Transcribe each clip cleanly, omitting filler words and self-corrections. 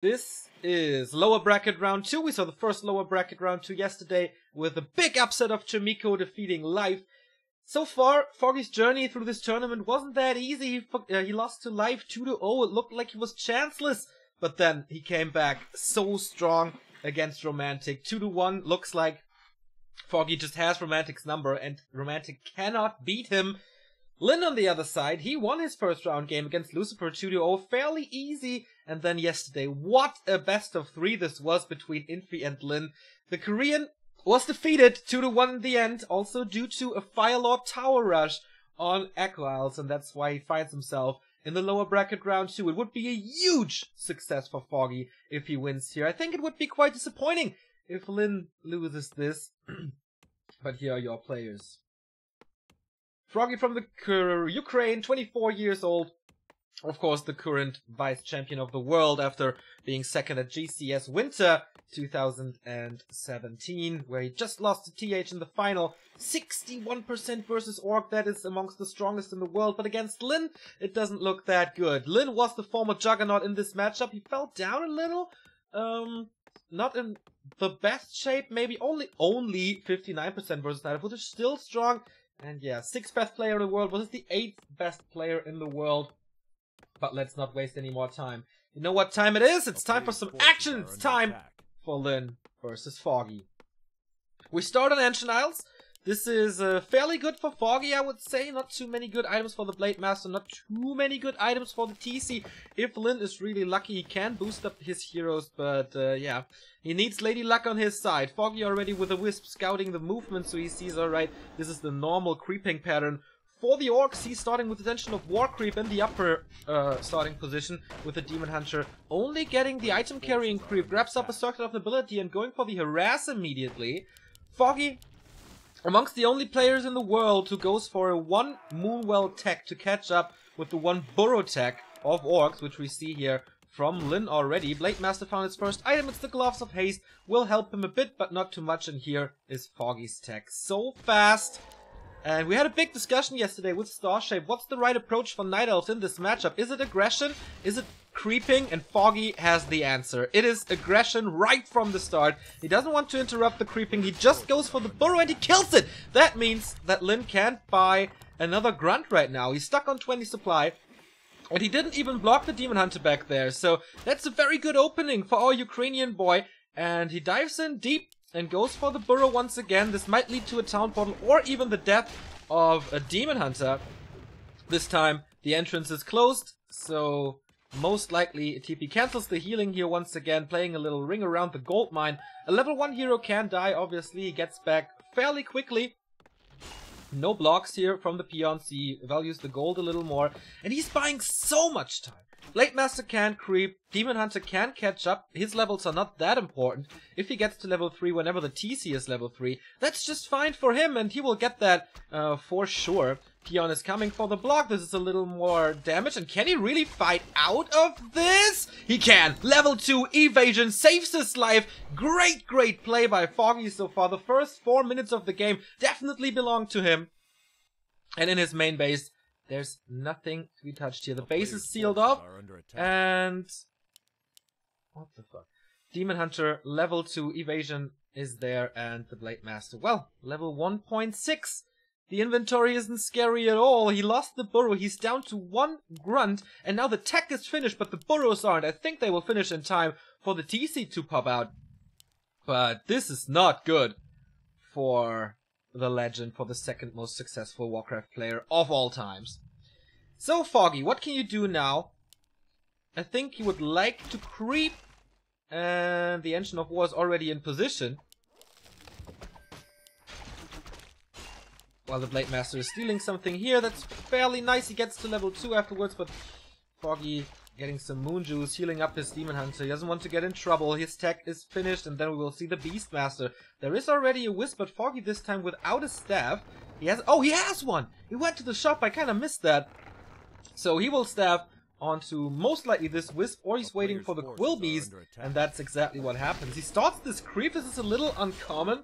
This is lower bracket round 2. We saw the first lower bracket round 2 yesterday with a big upset of Chimiko defeating Life. So far, Foggy's journey through this tournament wasn't that easy. He lost to Life 2-0. It looked like he was chanceless, but then he came back so strong against Romantic. 2-1 looks like Foggy just has Romantic's number and Romantic cannot beat him. Lin on the other side, he won his first round game against Lucifer 2-0, fairly easy. And then yesterday, what a best of 3 this was between Infi and Lin. The Korean was defeated 2-1 in the end, also due to a Firelord Tower Rush on Echo Isles, and that's why he finds himself in the lower bracket round 2. It would be a huge success for Foggy if he wins here. I think it would be quite disappointing if Lin loses this. But here are your players. Foggy from the Ukraine, 24 years old. Of course, the current vice champion of the world after being second at GCS Winter 2017, where he just lost to TH in the final. 61% versus Orc, that is amongst the strongest in the world. But against Lin, it doesn't look that good. Lin was the former juggernaut in this matchup. He fell down a little. Not in the best shape, maybe only 59% versus Night, which is still strong. And yeah, 6th best player in the world versus the 8th best player in the world. But let's not waste any more time. You know what time it is? It's time for some action. It's time for Lin versus Foggy. We start on Ancient Isles. This is fairly good for Foggy, I would say. Not too many good items for the Blade Master. Not too many good items for the TC. If Lin is really lucky, he can boost up his heroes. But yeah, he needs Lady Luck on his side. Foggy already with a Wisp scouting the movement, so he sees, alright, this is the normal creeping pattern. For the Orcs, he's starting with the Tension of War Creep in the upper starting position with the Demon Hunter. Only getting the item carrying creep, grabs up a Circle of Nobility and going for the Harass immediately. Foggy, amongst the only players in the world who goes for a 1 Moonwell tech to catch up with the 1 Burrow tech of Orcs, which we see here from Lin already. Blade Master found his first item, it's the Gloves of Haste, will help him a bit, but not too much, and here is Foggy's tech. So fast! And we had a big discussion yesterday with Starshape. What's the right approach for Night Elves in this matchup? Is it aggression? Is it creeping? And Foggy has the answer. It is aggression right from the start. He doesn't want to interrupt the creeping. He just goes for the burrow and he kills it. That means that Lin can't buy another grunt right now. He's stuck on 20 supply. And he didn't even block the Demon Hunter back there. So that's a very good opening for our Ukrainian boy. And he dives in deep and goes for the burrow once again. This might lead to a town portal or even the death of a Demon Hunter. This time the entrance is closed, so most likely TP cancels the healing here once again, playing a little ring around the gold mine. A level 1 hero can die, obviously. He gets back fairly quickly. No blocks here from the peons. He values the gold a little more. And he's buying so much time. Blade Master can creep, Demon Hunter can catch up, his levels are not that important. If he gets to level 3 whenever the TC is level 3, that's just fine for him and he will get that for sure. Peon is coming for the block, this is a little more damage, and can he really fight out of this? He can! Level 2 evasion saves his life. Great play by Foggy so far. The first 4 minutes of the game definitely belong to him. And in his main base, there's nothing to be touched here. The base is sealed off, and what the fuck? Demon Hunter level 2 evasion is there, and the Blade Master, well, level 1.6. The inventory isn't scary at all. He lost the burrow. He's down to 1 grunt, and now the tech is finished, but the burrows aren't. I think they will finish in time for the TC to pop out. But this is not good for the legend, for the second most successful Warcraft player of all times. So Foggy, what can you do now? I think you would like to creep, and the Engine of War is already in position. While the Blade Master is stealing something here, that's fairly nice. He gets to level 2 afterwards, but Foggy getting some moon juice, healing up his Demon Hunter. He doesn't want to get in trouble. His tech is finished, and then we will see the Beast Master. There is already a Wisp, but Foggy this time without a staff. He has one! He went to the shop, I kinda missed that. So he will staff onto most likely this Wisp, or he's waiting for the Quill Beast, and that's exactly what happens. He starts this creep. This is a little uncommon.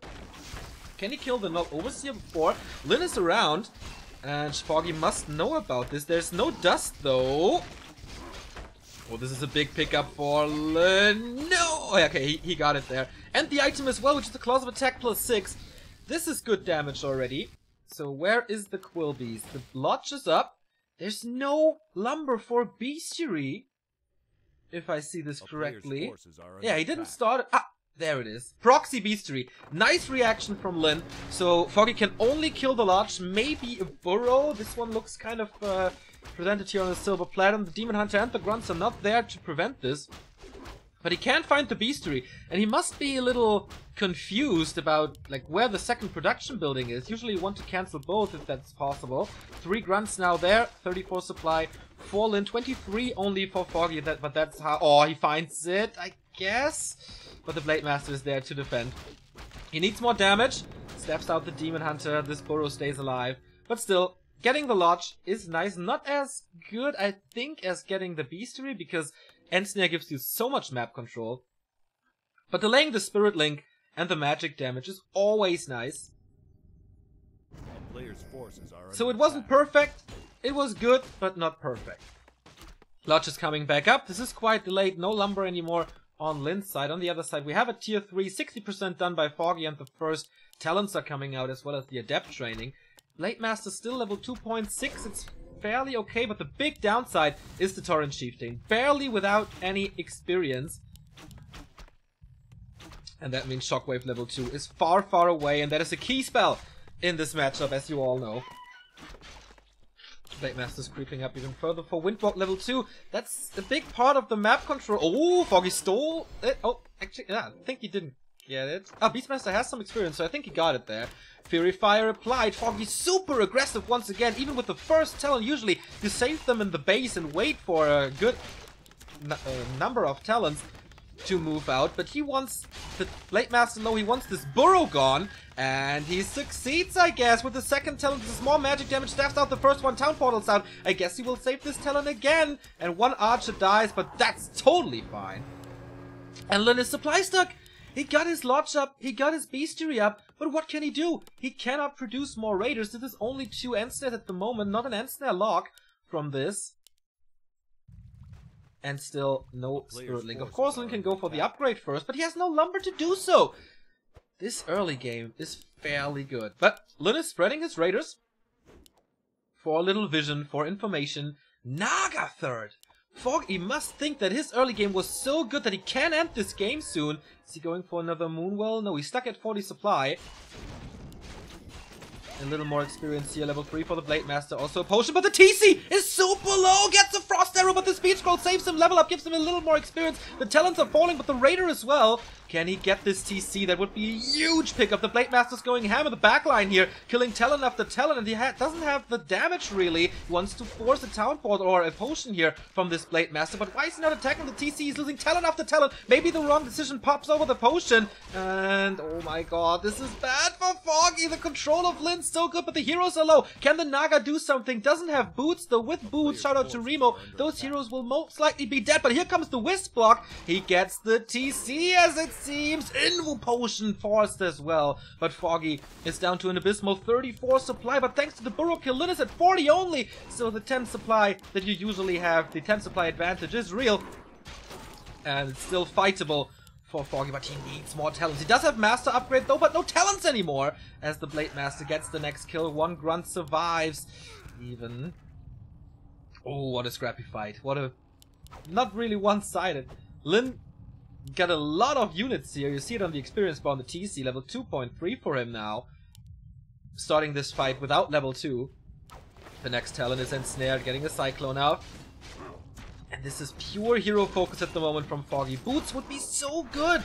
Can he kill the Null Overseer before? Lin is around, and Foggy must know about this. There's no dust though. Oh, this is a big pickup for Lin. No! Okay, he got it there. And the item as well, which is the Claws of Attack +6. This is good damage already. So where is the Quill Beast? The Lodge is up. There's no lumber for Bestiary, if I see this correctly. Yeah, he didn't start it. Ah, there it is. Proxy Bestiary. Nice reaction from Lin. So Foggy can only kill the Lodge, maybe a burrow. This one looks kind of presented here on a silver platter. The Demon Hunter and the Grunts are not there to prevent this. But he can't find the Bestiary, and he must be a little confused about like where the second production building is. Usually you want to cancel both if that's possible. 3 Grunts now there, 34 supply, 4 Lin, 23 only for Foggy, but that's how... Oh, he finds it, I guess? But the Blade Master is there to defend. He needs more damage, steps out the Demon Hunter, this burrow stays alive. But still, getting the Lodge is nice. Not as good, I think, as getting the Bestiary, because Ensnare gives you so much map control. But delaying the Spirit Link and the magic damage is always nice. So it wasn't perfect. It was good, but not perfect. Lodge is coming back up. This is quite delayed. No lumber anymore on Lin's side. On the other side, we have a tier 3, 60% done by Foggy, and the first talents are coming out, as well as the adept training. Blade Master still level 2.6. It's fairly okay, but the big downside is the Torrent Chieftain. Barely without any experience. And that means Shockwave level 2 is far, far away, and that is a key spell in this matchup, as you all know. Blade Master's creeping up even further for Windwalk level 2. That's a big part of the map control. Oh, Foggy stole it. Oh, actually, yeah, I think he didn't get it. Ah, Beastmaster has some experience, so I think he got it there. Fury Fire applied. Foggy super aggressive once again, even with the first talent. Usually you save them in the base and wait for a good number of talents to move out, but he wants the Blade Master low, he wants this burrow gone, and he succeeds, I guess, with the second talent. This is more magic damage, staffs out the first one, town portals out. I guess he will save this talent again, and one archer dies, but that's totally fine. And Lin is supply stuck. He got his Lodge up, he got his Bestiary up, but what can he do? He cannot produce more Raiders. This is only 2 Ensnares at the moment, not an Ensnare lock from this. And still no Spirit Link. Of course, Lin can go for the upgrade first, but he has no lumber to do so. This early game is fairly good. But Lin is spreading his Raiders for a little vision, for information. Naga third. Foggy must think that his early game was so good that he can end this game soon. Is he going for another Moonwell? No, he's stuck at 40 supply. A little more experience here, level 3 for the Blade Master, also a potion, but the TC is super low, gets a Frost Arrow, but the Speed Scroll saves him, level up, gives him a little more experience. The talents are falling, but the Raider as well. Can he get this TC? That would be a huge pickup. The Blade Master's going ham in the backline here, killing talent after talent, and he doesn't have the damage really. He wants to force a Town Port or a potion here from this Blade Master, but why is he not attacking the TC? He's losing talent after talent. Maybe the wrong decision, pops over the potion, and oh my god, this is bad for Foggy. The control of Lin's so good, but the heroes are low. Can the Naga do something? Doesn't have boots, though with boots, shout out to Remo, those heroes will most likely be dead, but here comes the Wisp block. He gets the TC as it seems. Invo potion forced as well, but Foggy is down to an abysmal 34 supply, but thanks to the burrow kill, Lin is at 40 only, so the 10 supply that you usually have, the 10 supply advantage is real, and it's still fightable for Foggy, but he needs more talents. He does have Master upgrade though, but no talents anymore, as the Blade Master gets the next kill. 1 Grunt survives, even. Oh, what a scrappy fight. What a... not really one-sided. Lin got a lot of units here. You see it on the experience bar on the TC, level 2.3 for him now. Starting this fight without level 2. The next talent is Ensnared, getting a Cyclone out. And this is pure hero focus at the moment from Foggy. Boots would be so good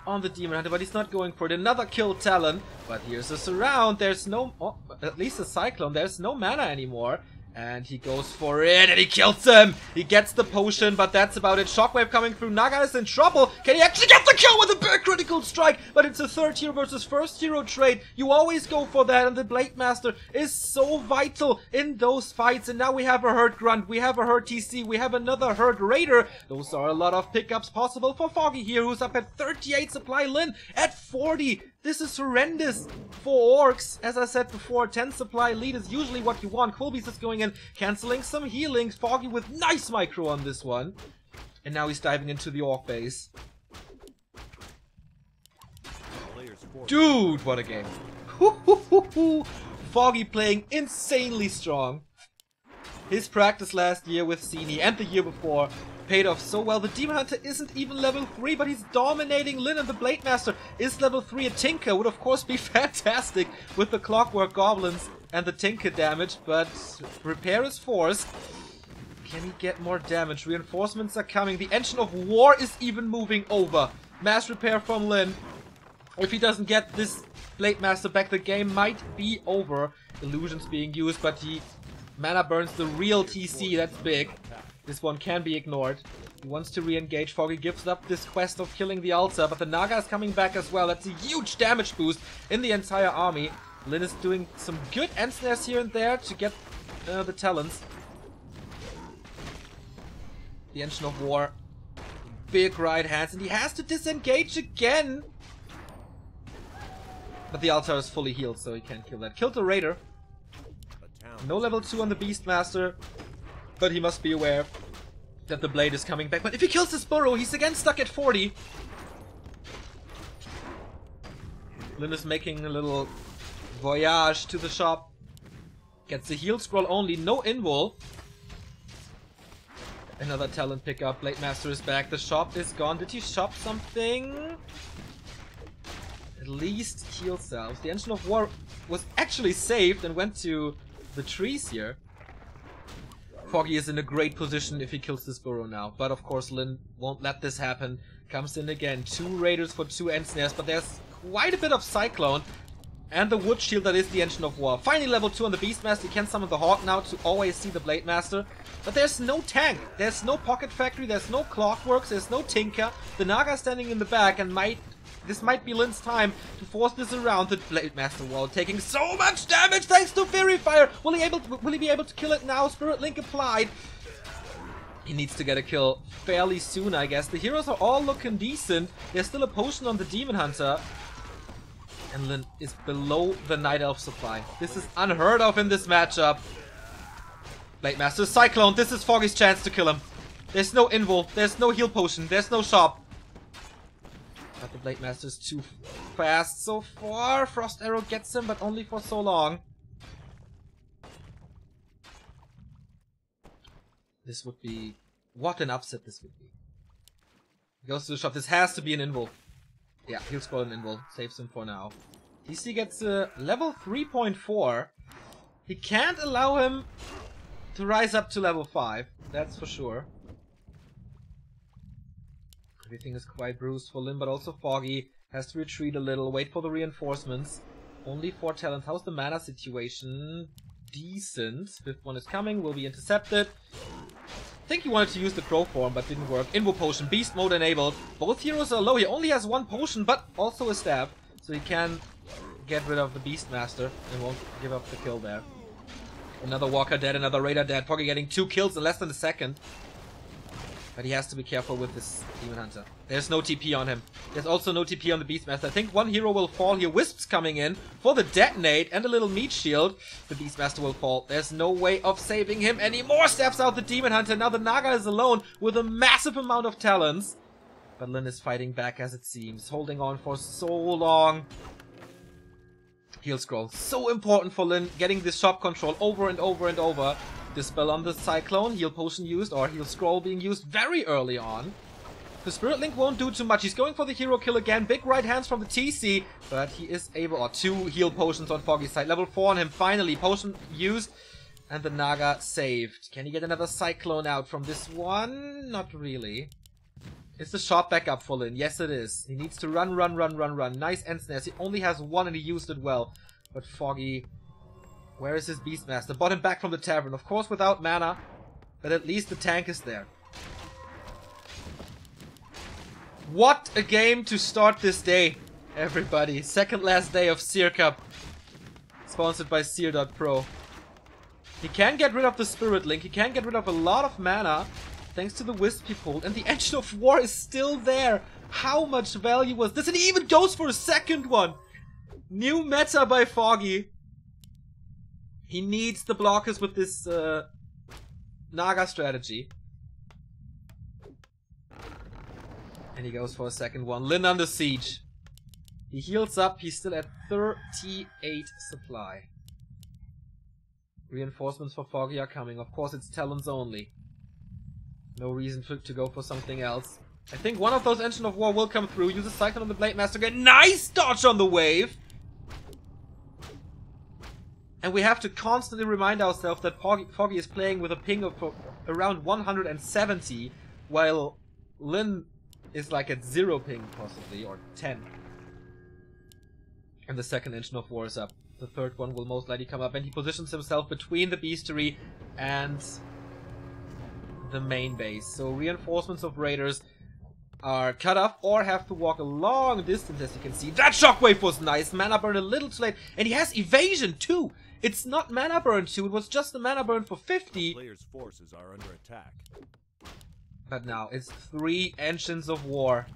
on the Demon Hunter, but he's not going for it. Another kill talent, but here's a surround. There's no... oh, at least a Cyclone. There's no mana anymore. And he goes for it, and he kills him! He gets the potion, but that's about it. Shockwave coming through. Naga is in trouble. Can he actually get the kill with a big critical strike? But it's a third hero versus first hero trade. You always go for that, and the Blade Master is so vital in those fights. And now we have a hurt Grunt, we have a hurt TC, we have another hurt Raider. Those are a lot of pickups possible for Foggy here, who's up at 38 supply. Lin at 40. This is horrendous for Orcs. As I said before, 10 supply lead is usually what you want. Quillbeast is going in, cancelling some healings. Foggy with nice micro on this one. And now he's diving into the Orc base. Dude, what a game. Foggy playing insanely strong. His practice last year with Sini and the year before paid off so well. The Demon Hunter isn't even level 3, but he's dominating Lin, and the Blade Master is level 3. A Tinker would of course be fantastic with the Clockwork Goblins and the Tinker damage, but repair is forced. Can he get more damage? Reinforcements are coming. The Engine of War is even moving over. Mass repair from Lin. If he doesn't get this Blade Master back, the game might be over. Illusions being used, but he mana burns the real TC. That's big. This one can be ignored. He wants to re-engage. Foggy gives up this quest of killing the altar, but the Naga is coming back as well. That's a huge damage boost in the entire army. Lin is doing some good end snares here and there to get the talents. The Engine of War. Big right hands, and he has to disengage again. But the altar is fully healed, so he can't kill that. Killed the Raider. No level 2 on the Beastmaster. But he must be aware that the blade is coming back. But if he kills this burrow, he's again stuck at 40. Lin is making a little voyage to the shop. Gets the heal scroll only, no invul. Another talent pickup. Blade Master is back. The shop is gone. Did he shop something? At least heal salves. The Engine of War was actually saved and went to the trees here. Foggy is in a great position if he kills this burrow now. But of course Lin won't let this happen. Comes in again. 2 Raiders for 2 end snares. But there's quite a bit of Cyclone. And the wood shield that is the Engine of War. Finally level 2 on the Beastmaster. He can summon the Hawk now to always see the Blade Master. But there's no tank. There's no Pocket Factory. There's no Clockworks. There's no Tinker. The Naga standing in the back and this might be Lin's time to force this around the Blade Master wall, taking so much damage thanks to Fairy Fire. Will he be able to kill it now? Spirit Link applied. He needs to get a kill fairly soon, I guess. The heroes are all looking decent. There's still a potion on the Demon Hunter. And Lin is below the Night Elf supply. This is unheard of in this matchup. Blade Master Cyclone. This is Foggy's chance to kill him. There's no invul. There's no heal potion. There's no shop. But the Blade Master is too fast so far. Frost Arrow gets him, but only for so long. This would be... What an upset this would be. He goes to the shop. This has to be an invul. Yeah, he'll scroll an invul. Saves him for now. DC gets level 3.4. He can't allow him to rise up to level 5. That's for sure. Everything is quite bruised for Lin, but also Foggy has to retreat a little, wait for the reinforcements. Only 4 talents. How's the mana situation? Decent. 5th one is coming, will be intercepted. I think he wanted to use the crow form, but didn't work. Invo potion, beast mode enabled. Both heroes are low. He only has 1 potion, but also a staff. So he can get rid of the Beastmaster and won't give up the kill there. Another Walker dead, another Raider dead. Foggy getting 2 kills in less than a second. But he has to be careful with this Demon Hunter. There's no TP on him. There's also no TP on the Beastmaster. I think 1 hero will fall here. Wisps coming in for the detonate and a little meat shield. The Beastmaster will fall. There's no way of saving him anymore. Steps out the Demon Hunter. Now the Naga is alone with a massive amount of talents. But Lin is fighting back as it seems. Holding on for so long. Heal scroll. So important for Lin. Getting this shop control over and over and over. Dispel on the Cyclone, heal potion used, or heal scroll being used very early on. The Spirit Link won't do too much. He's going for the hero kill again. Big right hands from the TC, but he is able, or 2 heal potions on Foggy's side. Level 4 on him, finally. Potion used, and the Naga saved. Can he get another Cyclone out from this one? Not really. Is the shot back up for Lin? Yes, it is. He needs to run. Nice end snares. He only has 1 and he used it well. But Foggy... Where is his Beastmaster? Bought him back from the tavern. Of course without mana, but at least the tank is there. What a game to start this day, everybody. Second last day of Seer Cup. Sponsored by Seer.pro. He can get rid of the Spirit Link. He can get rid of a lot of mana, thanks to the Wisp he pulled. And the Engine of War is still there. How much value was this? And he even goes for a second one. New meta by Foggy. He needs the blockers with this Naga strategy. And he goes for a second one. Lin under siege. He heals up. He's still at 38 supply. Reinforcements for Foggy are coming. Of course, it's talents only. No reason to go for something else. I think one of those Engine of War will come through. Use a Cyclone on the Blade Master again. Nice dodge on the wave! And we have to constantly remind ourselves that Foggy is playing with a ping of around 170, while Lin is like at 0 ping, possibly, or 10. And the second Engine of War is up. The third one will most likely come up, and he positions himself between the Beastery and the main base. So reinforcements of raiders are cut off or have to walk a long distance, as you can see. That shockwave was nice. Mana burn a little too late, and he has evasion too. It's not mana burn 2, it was just the mana burn for 50. Players' forces are under attack. But now it's 3 Engines of War.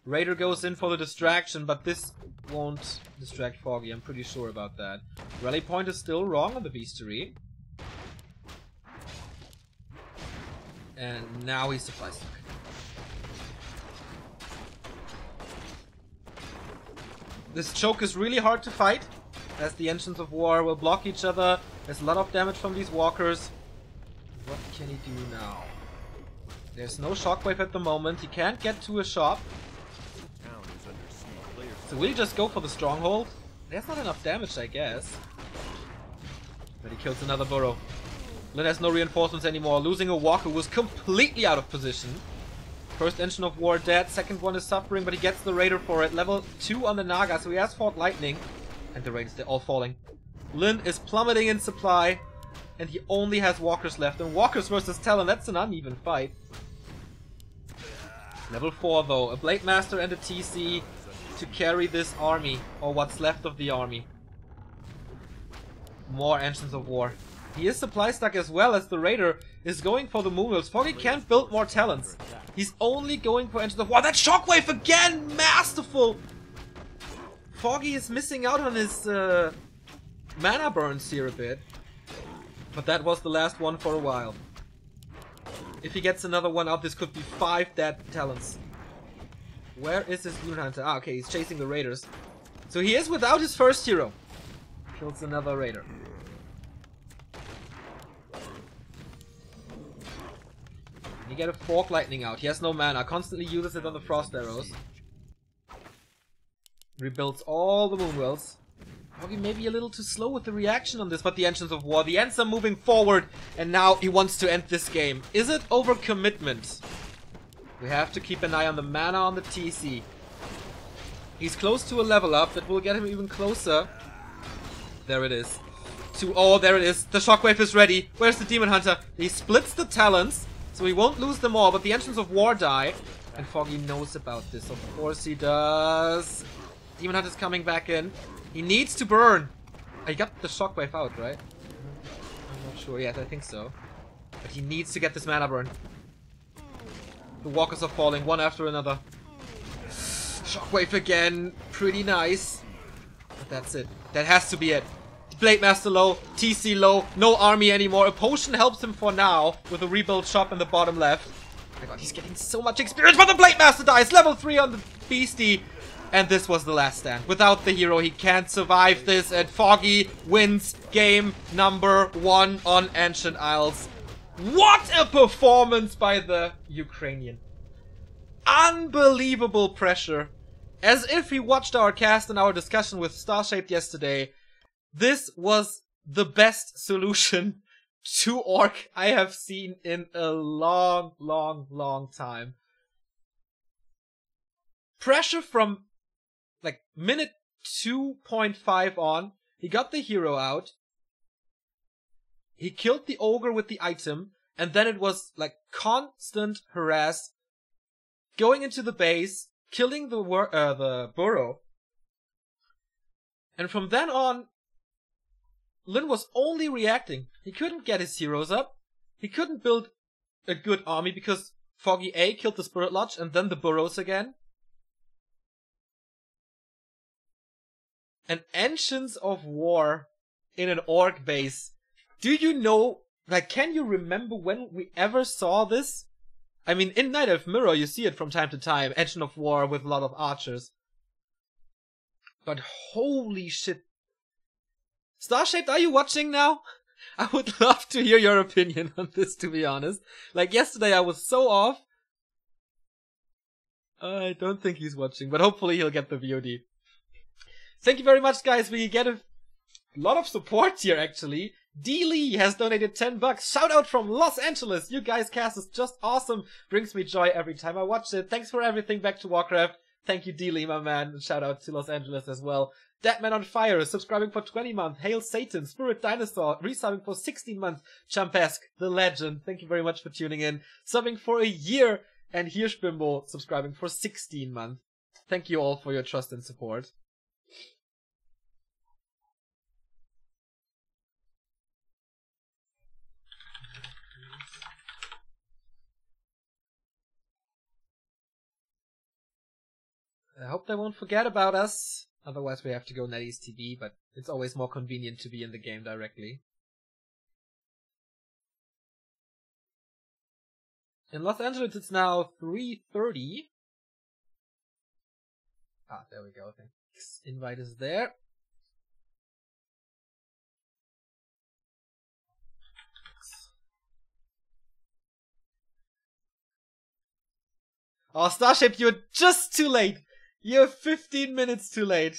Raider goes in for the distraction, but this won't distract Foggy, I'm pretty sure about that. Rally point is still wrong on the Beastery. And now he's supply stuck. This choke is really hard to fight, as the Engines of War will block each other. There's a lot of damage from these walkers. What can he do now? There's no shockwave at the moment. He can't get to a shop. So will he just go for the stronghold? There's not enough damage, I guess. But he kills another burrow. Lin has no reinforcements anymore, losing a walker who was completely out of position. First Engine of War dead, second one is suffering, but he gets the Raider for it. Level 2 on the Naga, so he has fought Lightning. And the Raiders, they're all falling. Lin is plummeting in supply, and he only has walkers left. And walkers versus Talon, that's an uneven fight. Level 4 though, a Blade Master and a TC to carry this army, or what's left of the army. More Engines of War. He is supply stuck as well, as the Raider is going for the Moonwheels. Foggy can't build more talents. He's only going for Engines of War. That shockwave again! Masterful! Foggy is missing out on his mana burns here a bit. But that was the last one for a while. If he gets another one out, this could be 5 dead talents. Where is his Moon Hunter? Ah, okay, he's chasing the Raiders. So he is without his first hero. Kills another Raider. And you get a Fork Lightning out. He has no mana. Constantly uses it on the Frost Arrows. Rebuilds all the Moonwells. Foggy maybe a little too slow with the reaction on this, but the Engines of War. The Ents are moving forward, and now he wants to end this game. Is it overcommitment? We have to keep an eye on the mana on the TC. He's close to a level up that will get him even closer. There it is. Oh, there it is. The Shockwave is ready. Where's the Demon Hunter? He splits the talents, so he won't lose them all, but the Engines of War die. And Foggy knows about this. Of course he does. Demon Hunter's coming back in. He needs to burn. He got the Shockwave out, right? I'm not sure yet. I think so. But he needs to get this mana burn. The walkers are falling one after another. Shockwave again. Pretty nice. But that's it. That has to be it. Blade Master low. TC low. No army anymore. A potion helps him for now with a rebuild shop in the bottom left. Oh my god, he's getting so much experience. But the Blade Master dies. Level 3 on the Beastie. And this was the last stand. Without the hero, he can't survive this. And Foggy wins game number 1 on Ancient Isles. What a performance by the Ukrainian. Unbelievable pressure. As if he watched our cast and our discussion with Starshaped yesterday. This was the best solution to Orc I have seen in a long, long, long time. Pressure from like minute 2.5 on. He got the hero out. He killed the ogre with the item. And then it was like constant harass. Going into the base. Killing the burrow. And from then on, Lin was only reacting. He couldn't get his heroes up. He couldn't build a good army because Foggy A killed the Spirit Lodge and then the burrows again. And Engines of War in an Orc base. Do you know, like, can you remember when we ever saw this? I mean, in Night Elf Mirror, you see it from time to time. Engine of War with a lot of archers. But holy shit. Starshaped, are you watching now? I would love to hear your opinion on this, to be honest. Like, yesterday I was so off. I don't think he's watching, but hopefully he'll get the VOD. Thank you very much, guys. We get a lot of support here, actually. D. Lee has donated $10. Shout out from Los Angeles. You guys' cast is just awesome. Brings me joy every time I watch it. Thanks for everything, Back to Warcraft. Thank you, D. Lee, my man. And shout out to Los Angeles as well. Deadman on Fire is subscribing for 20 months. Hail Satan. Spirit Dinosaur resubbing for 16 months. Champesque, the legend. Thank you very much for tuning in. Subbing for a year. And Hirschbimbo subscribing for 16 months. Thank you all for your trust and support. I hope they won't forget about us. Otherwise we have to go NetEase TV, but it's always more convenient to be in the game directly. In Los Angeles it's now 3:30. Ah, there we go. Thanks. Invite is there. Oh, Starship, you're just too late. You're 15 minutes too late.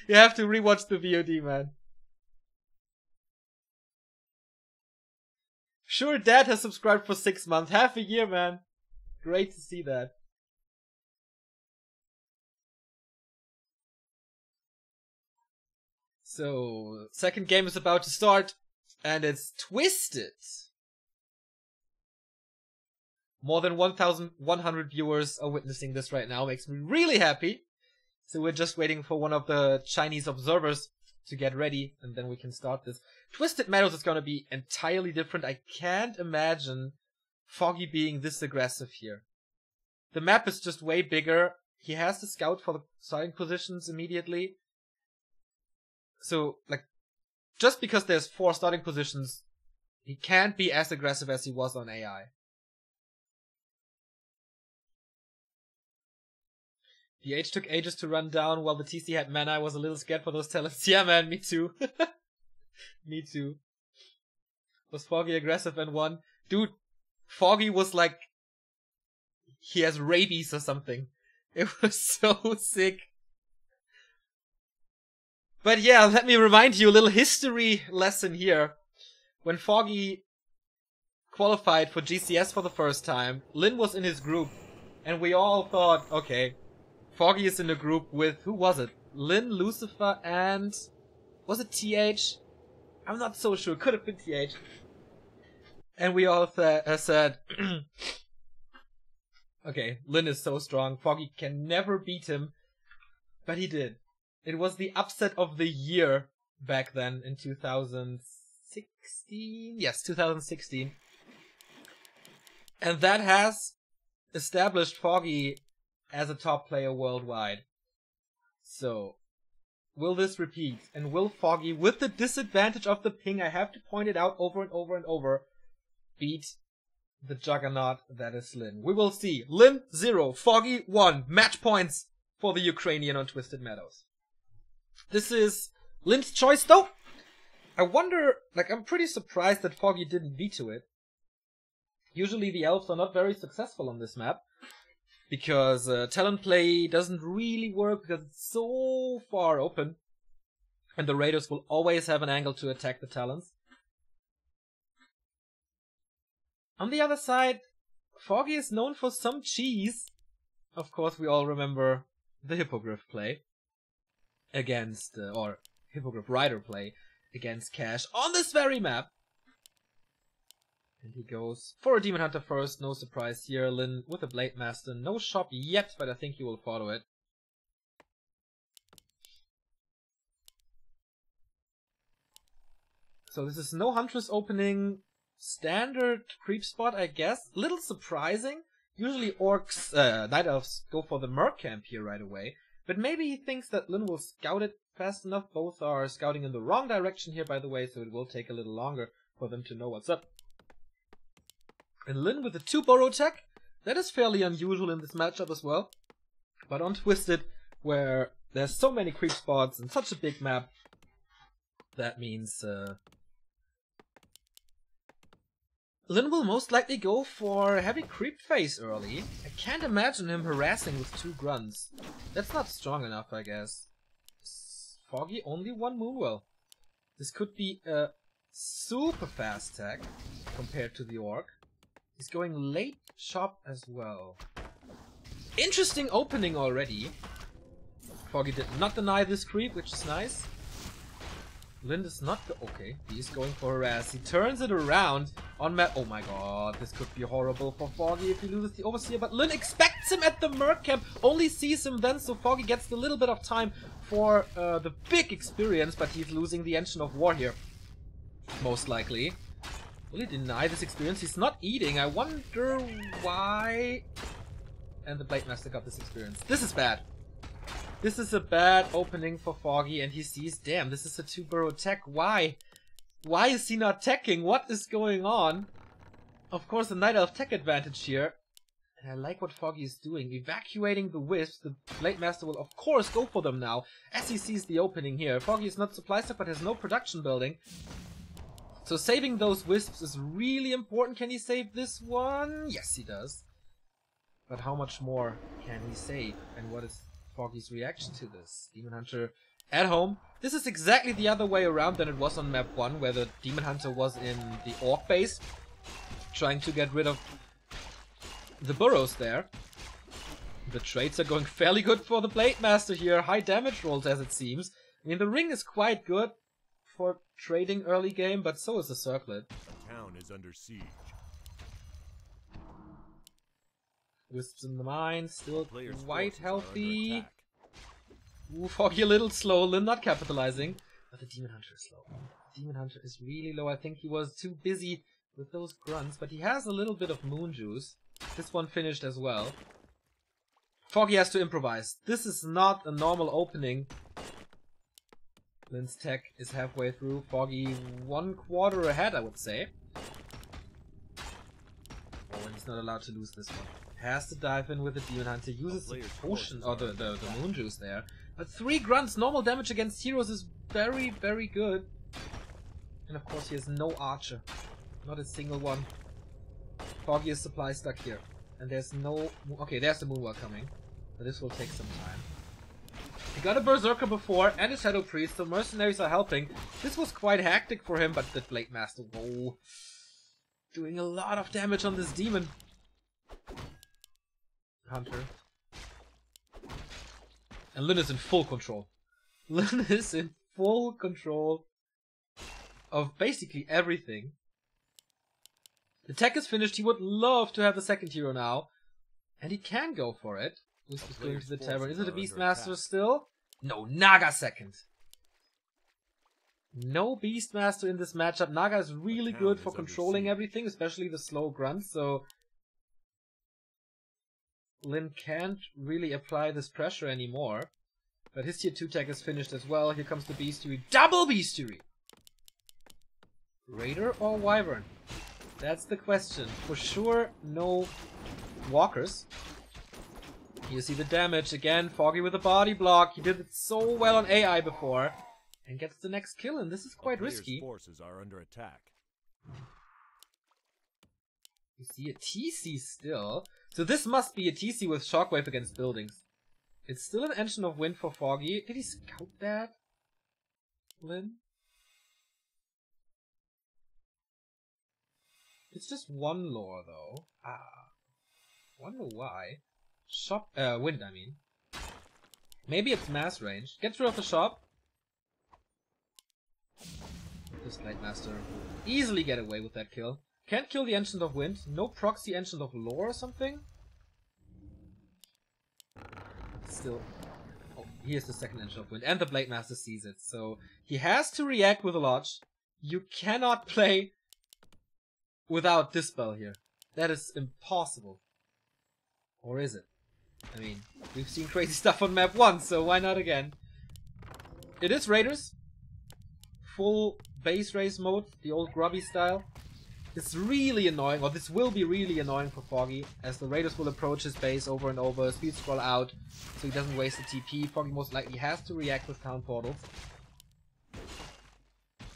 You have to rewatch the VOD, man. Sure, Dad has subscribed for 6 months. Half a year, man. Great to see that. So, second game is about to start. And it's Twisted. More than 1,100 viewers are witnessing this right now. Makes me really happy. So we're just waiting for one of the Chinese observers to get ready, and then we can start this. Twisted Meadows is going to be entirely different. I can't imagine Foggy being this aggressive here. The map is just way bigger. He has to scout for the starting positions immediately. So, like, just because there's 4 starting positions, he can't be as aggressive as he was on AI. The H took ages to run down while the TC had mana. I was a little scared for those talents. Yeah, man, me too. Me too. Was Foggy aggressive and won? Dude, Foggy was like... he has rabies or something. It was so sick. But yeah, let me remind you a little history lesson here. When Foggy qualified for GCS for the first time, Lin was in his group. And we all thought, okay... Foggy is in a group with, who was it? Lin, Lucifer, and... was it TH? I'm not so sure. Could have been TH. And we all said... okay, Lin is so strong. Foggy can never beat him. But he did. It was the upset of the year back then in 2016? Yes, 2016. And that has established Foggy as a top player worldwide. So, will this repeat? And will Foggy, with the disadvantage of the ping, I have to point it out over and over and over, beat the juggernaut that is Lin? We will see. Lin 0, Foggy 1. Match points for the Ukrainian on Twisted Meadows. This is Lin's choice though. I wonder, like, I'm pretty surprised that Foggy didn't veto it. Usually the elves are not very successful on this map. Because talent play doesn't really work because it's so far open. And the raiders will always have an angle to attack the talents. On the other side, Foggy is known for some cheese. Of course, we all remember the Hippogriff play. Against, or Hippogriff Rider play against Cash on this very map. And he goes for a Demon Hunter first, no surprise here. Lin with a Blade Master, no shop yet, but I think he will follow it. So this is no Huntress opening, standard creep spot, I guess. Little surprising. Usually orcs, Night Elves go for the Merc camp here right away. But maybe he thinks that Lin will scout it fast enough. Both are scouting in the wrong direction here, by the way, so it will take a little longer for them to know what's up. And Lin with the 2 burrow tech. That is fairly unusual in this matchup as well. But on Twisted, where there's so many creep spots and such a big map, that means Lin will most likely go for a heavy creep phase early. I can't imagine him harassing with 2 grunts. That's not strong enough, I guess. Foggy only 1 Moonwell. This could be a super fast tech compared to the Orc. He's going late shop as well. Interesting opening already. Foggy did not deny this creep, which is nice. Lin is not okay, he's going for harass. He turns it around on map. Oh my god, this could be horrible for Foggy if he loses the Overseer. But Lin expects him at the Merc camp, only sees him then, so Foggy gets a little bit of time for the big experience, but he's losing the Engine of War here. Most likely. Will he deny this experience? He's not eating. I wonder why. And the Blade Master got this experience. This is bad. This is a bad opening for Foggy, and he sees, damn, this is a 2 burrow tech. Why? Why is he not teching? What is going on? Of course, the Night Elf tech advantage here. And I like what Foggy is doing. Evacuating the Wisps. The Blade Master will, of course, go for them now, as he sees the opening here. Foggy is not supply stuck, but has no production building. So saving those Wisps is really important. Can he save this one? Yes, he does. But how much more can he save? And what is Foggy's reaction to this? Demon Hunter at home. This is exactly the other way around than it was on map 1, where the Demon Hunter was in the Orc base, trying to get rid of the burrows there. The trades are going fairly good for the Blade Master here. High damage rolls, as it seems. I mean, the ring is quite good for trading early game, but so is the circlet. The town is under siege. Wisps in the mine, still Players' quite forces are under healthy. attack. Ooh, Foggy a little slow, Lin not capitalizing. But the Demon Hunter is slow. The Demon Hunter is really low. I think he was too busy with those grunts, but he has a little bit of moon juice. This one finished as well. Foggy has to improvise. This is not a normal opening. Lin's tech is halfway through. Foggy 1/4 ahead, I would say. Oh, and he's not allowed to lose this one. Has to dive in with the Demon Hunter, uses the potion, or the moon juice there. But 3 grunts, normal damage against heroes is very, very good. And of course he has no archer. Not a single one. Foggy is supply stuck here. And there's no... Okay, there's the Moonwell coming. But this will take some time. He got a Berserker before, and a Shadow Priest, so mercenaries are helping. This was quite hectic for him, but the Blade Master, whoa. Doing a lot of damage on this demon. Hunter. And Lin is in full control. Lin is in full control of basically everything. The tech is finished. He would love to have the second hero now. And he can go for it. Who's going to the tavern? Is it a Beastmaster still? No, Naga second. No Beastmaster in this matchup. Naga is really good for controlling everything, especially the slow grunts, so Lin can't really apply this pressure anymore. But his tier 2 tech is finished as well. Here comes the Bestiary. Double Bestiary! Raider or Wyvern? That's the question. For sure, no walkers. You see the damage again. Foggy with a body block. He did it so well on AI before. And gets the next kill, and this is quite risky. Forces are under attack. You see a TC still. So this must be a TC with Shockwave against buildings. It's still an Engine of Wind for Foggy. Did he scout that? Lin? It's just one lore though. Wonder why. Wind, I mean. Maybe it's mass range. Gets rid of the shop. This Blade Master will easily get away with that kill. Can't kill the Ancient of Wind. No proxy Ancient of Lore or something? Still. Oh, here's the second Ancient of Wind. And the Blade Master sees it. So he has to react with a Lodge. You cannot play without Dispel here. That is impossible. Or is it? I mean, we've seen crazy stuff on map 1, so why not again? It is Raiders. Full base race mode, the old grubby style. is really annoying, or this will be really annoying for Foggy, as the Raiders will approach his base over and over, speed scroll out, so he doesn't waste the TP. Foggy most likely has to react with town portals.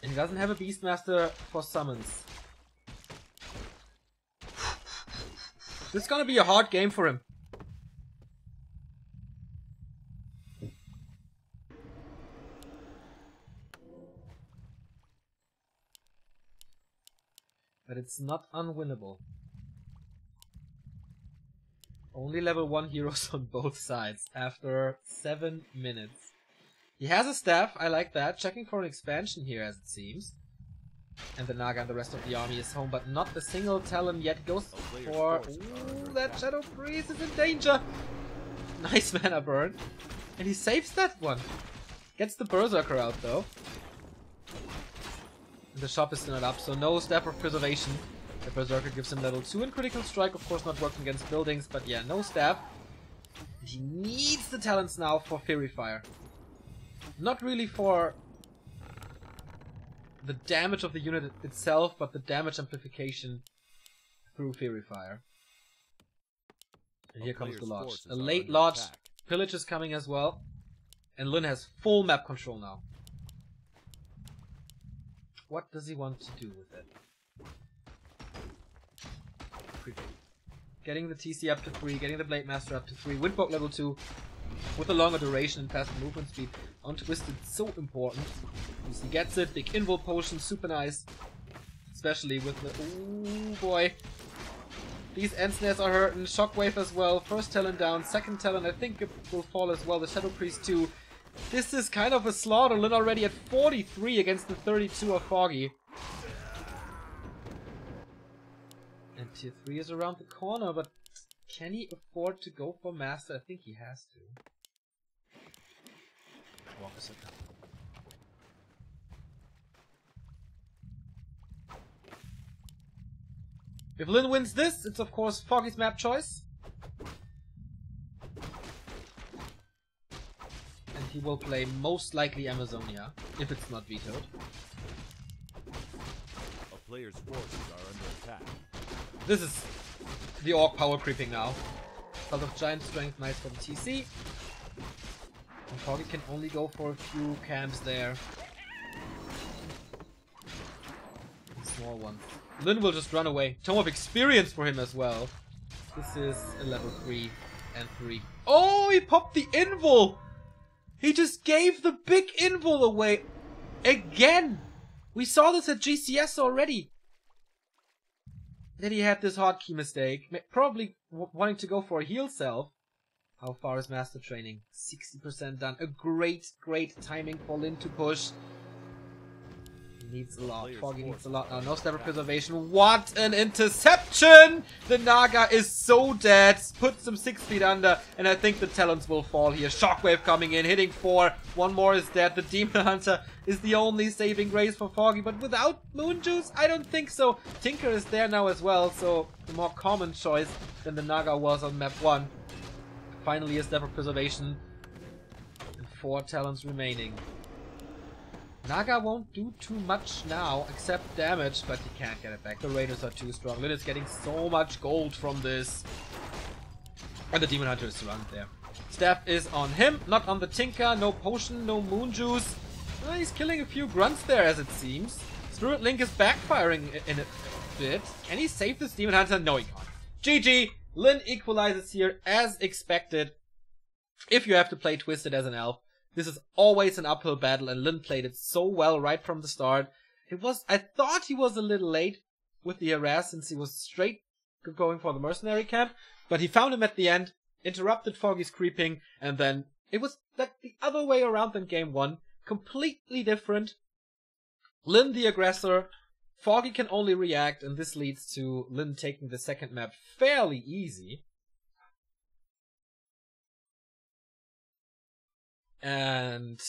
And he doesn't have a Beastmaster for summons. This is gonna be a hard game for him. But it's not unwinnable. Only level 1 heroes on both sides after 7 minutes. He has a staff, I like that. Checking for an expansion here, as it seems. And the Naga and the rest of the army is home, but not a single Talon yet. Goes for... Ooh, that Shadow Priest is in danger! Nice mana burn. And he saves that one. Gets the Berserker out, though. And the shop is still not up, so no Staff of Preservation. The Berserker gives him level 2 and Critical Strike, of course not working against buildings, but yeah, no staff. And he needs the talents now for Fury Fire. Not really for the damage of the unit itself, but the damage amplification through Fury Fire. And here comes the Lodge. A late Lodge. Pillage is coming as well. And Lin has full map control now. What does he want to do with it? Creeping. Getting the TC up to 3, getting the Blade Master up to 3, Windpoke level 2, with a longer duration and faster movement speed. Untwisted, so important. He gets it, big invul potion, super nice. Especially with the... Ooh boy. These end snares are hurting, Shockwave as well. First Talon down, second Talon I think it will fall as well. The Shadow Priest too. This is kind of a slaughter. Lin already at 43 against the 32 of Foggy. And tier 3 is around the corner, but can he afford to go for Master? I think he has to. Walk a second. If Lin wins this, it's of course Foggy's map choice. And he will play most likely Amazonia, if it's not vetoed. A player's forces are under attack. This is the Orc power creeping now. Cult of Giant Strength, nice for the TC. And Foggy can only go for a few camps there. Small one. Lin will just run away. Tome of Experience for him as well. This is a level 3 and 3. Oh, he popped the invul! He just gave the big invul away again! We saw this at GCS already. That he had this hotkey mistake. Probably wanting to go for a heal self. How far is Master Training? 60% done. A great timing for Lin to push. Needs a lot. Foggy needs a lot now. No Step of Preservation. What an interception! The Naga is so dead. Puts him 6 feet under. And I think the Talons will fall here. Shockwave coming in. Hitting 4. One more is dead. The Demon Hunter is the only saving grace for Foggy. But without Moon Juice, I don't think so. Tinker is there now as well. So a more common choice than the Naga was on map 1. Finally a Step of Preservation. And 4 Talons remaining. Naga won't do too much now, except damage, but he can't get it back. The Raiders are too strong. Lin is getting so much gold from this. And the Demon Hunter is surrounded there. Staff is on him, not on the Tinker. No potion, no moon juice. Well, he's killing a few grunts there, as it seems. Spirit Link is backfiring in a bit. Can he save this Demon Hunter? No, he can't. GG! Lin equalizes here, as expected. If you have to play Twisted as an elf. This is always an uphill battle, and Lin played it so well right from the start. I thought he was a little late with the harass, since he was straight going for the mercenary camp, but he found him at the end, interrupted Foggy's creeping, and then it was like the other way around than game 1. Completely different. Lin the aggressor, Foggy can only react, and this leads to Lin taking the second map fairly easy. And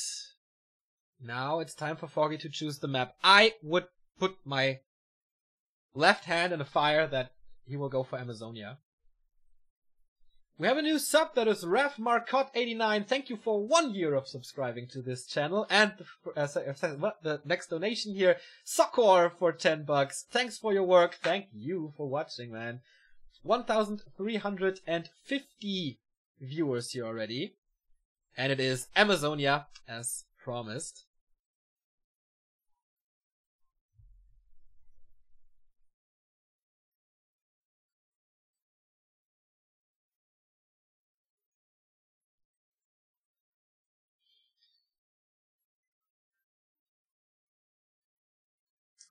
now it's time for Foggy to choose the map. I would put my left hand in a fire that he will go for Amazonia. We have a new sub, that is Ref Marcot89. Thank you for 1 year of subscribing to this channel. And the next donation here, Sokor for 10 bucks. Thanks for your work. Thank you for watching, man. 1,350 viewers here already. And it is Amazonia, as promised.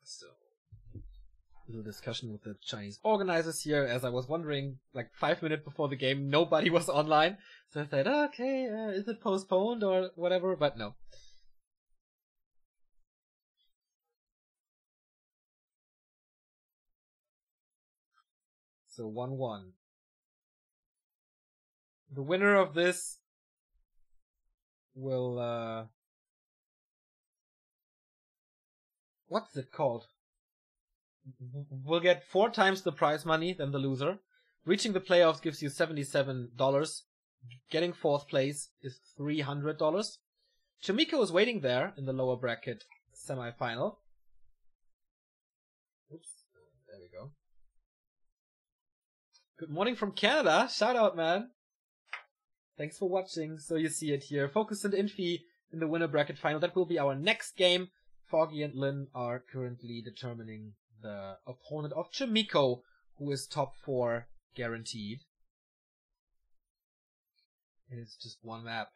So, little discussion with the Chinese organizers here, as I was wondering, like 5 minutes before the game, nobody was online. So I said, okay, is it postponed or whatever? But no. So 1-1. The winner of this will, what's it called? Will get 4 times the prize money than the loser. Reaching the playoffs gives you $77. Getting 4th place is $300. Chimiko is waiting there in the lower bracket semi-final. Oops, there we go. Good morning from Canada. Shout out, man. Thanks for watching. So you see it here. Focus and Infi in the winner bracket final. That will be our next game. Foggy and Lin are currently determining the opponent of Chimiko, who is top 4 guaranteed. And it's just one map.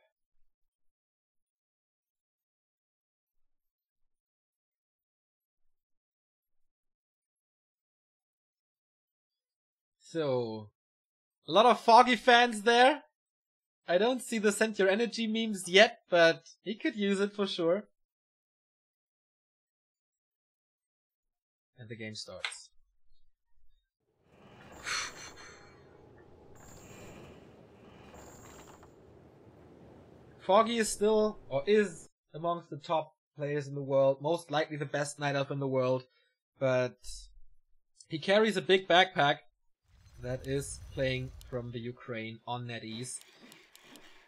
So, a lot of Foggy fans there. I don't see the Send Your Energy memes yet, but he could use it for sure. And the game starts. Foggy is still, or is, amongst the top players in the world, most likely the best night elf in the world, but he carries a big backpack that is playing from the Ukraine on NetEase.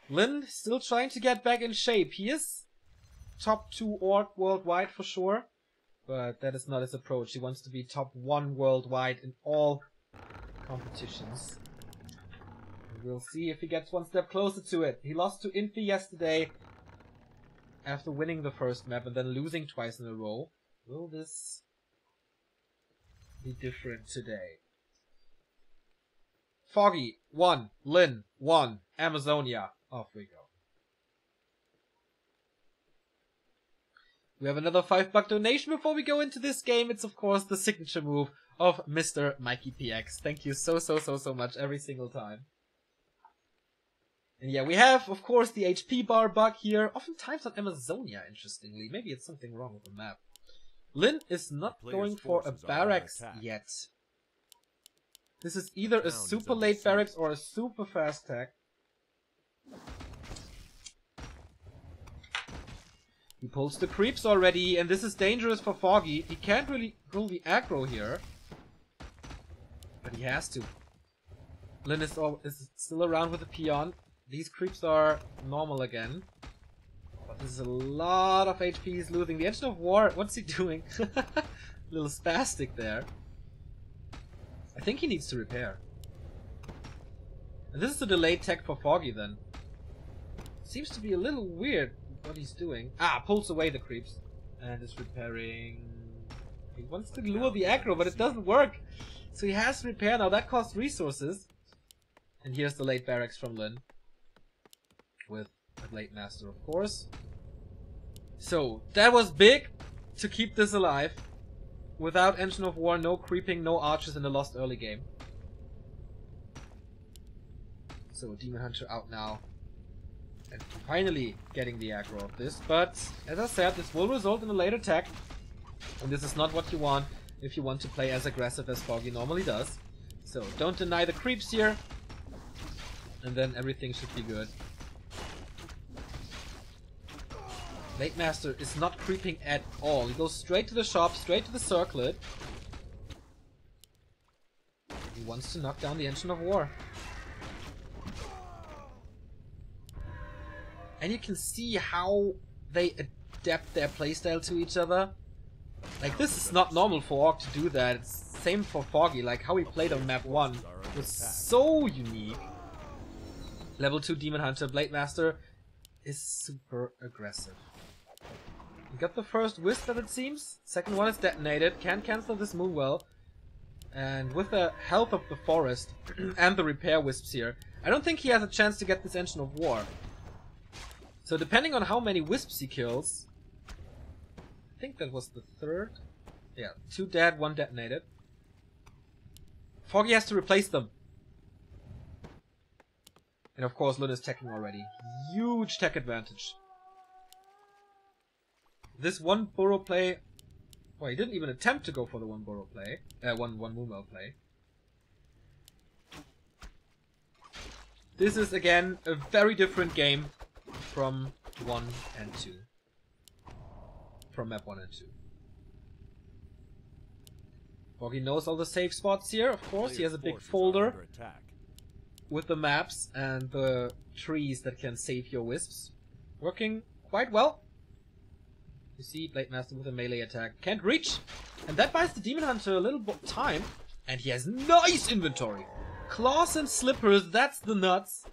Lin still trying to get back in shape. He is top 2 orc worldwide for sure. But that is not his approach. He wants to be top 1 worldwide in all competitions. We'll see if he gets one step closer to it. He lost to Infi yesterday after winning the first map and then losing twice in a row. Will this be different today? Foggy, 1. Lin, 1. Amazonia. Off we go. We have another $5 donation before we go into this game. It's of course the signature move of Mr. Mikey PX. Thank you so much every single time. And yeah, we have of course the HP bar bug here. Oftentimes on Amazonia, interestingly. Maybe it's something wrong with the map. Lin is not going for a barracks yet. This is either a super late barracks or a super fast tech. He pulls the creeps already, and this is dangerous for Foggy. He can't really pull the aggro here. But he has to. Lin is still around with the peon. These creeps are normal again. But this is a lot of HP he's losing. The Engine of War, what's he doing? A little spastic there. I think he needs to repair. And this is the delayed tech for Foggy then. Seems to be a little weird what he's doing. Ah, pulls away the creeps. And is repairing. He wants to lure the aggro, but it doesn't work. So he has to repair now. That costs resources. And here's the late barracks from Lin. With a late master, of course. So, that was big to keep this alive. Without Engine of War, no creeping, no archers in the lost early game. So, Demon Hunter out now. And finally getting the aggro of this. But, as I said, this will result in a late attack. And this is not what you want if you want to play as aggressive as Foggy normally does. So, don't deny the creeps here. And then everything should be good. Late Master is not creeping at all. He goes straight to the shop, straight to the circlet. He wants to knock down the Engine of War. And you can see how they adapt their playstyle to each other. Like, this is not normal for Orc to do that. It's same for Foggy. Like, how he played on map 1 was so unique. Level 2 Demon Hunter Blade Master is super aggressive. You got the first wisp, that it seems. Second one is detonated. Can't cancel this Moonwell. And with the help of the forest and the repair wisps here, I don't think he has a chance to get this Engine of War. So depending on how many wisps he kills, I think that was the third. Yeah, 2 dead, 1 detonated. Foggy has to replace them. And of course Lin is teching already. Huge tech advantage. This one burrow play... Well, he didn't even attempt to go for the one burrow play. One Moonwell play. This is again a very different game from 1 and 2. From map 1 and 2. Foggy knows all the safe spots here, of course. He has a big folder with the maps and the trees that can save your wisps. Working quite well. You see, Blade Master with a melee attack. Can't reach! And that buys the Demon Hunter a little time. And he has nice inventory! Claws and slippers, that's the nuts!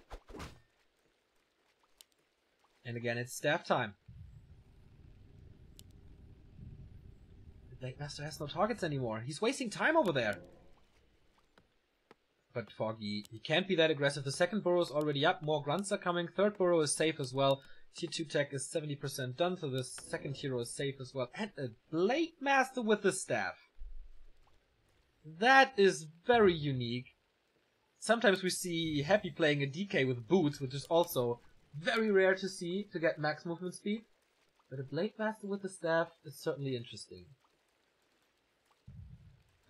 And again, it's staff time. The Blade Master has no targets anymore. He's wasting time over there. But Foggy, he can't be that aggressive. The second burrow is already up. More grunts are coming. Third burrow is safe as well. Tier 2 tech is 70% done, so the second hero is safe as well. And a Blade Master with the staff. That is very unique. Sometimes we see Happy playing a DK with boots, which is also very rare to see to get max movement speed. But a Blade Master with the staff is certainly interesting.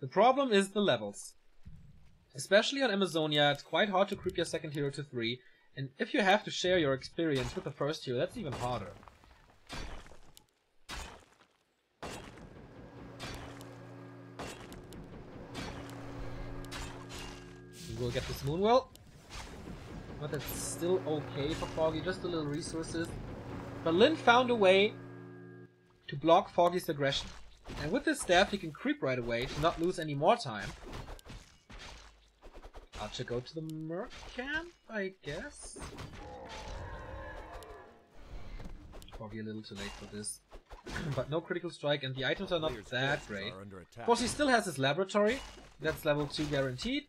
The problem is the levels. Especially on Amazonia, it's quite hard to creep your second hero to 3. And if you have to share your experience with the first hero, that's even harder. We will get this Moonwell. But that's still okay for Foggy, just a little resources. But Lin found a way to block Foggy's aggression. And with this staff he can creep right away to not lose any more time. Archer go to the Merc camp, I guess. Foggy a little too late for this. But no critical strike and the items are not that great. Of course he still has his laboratory. That's level 2 guaranteed.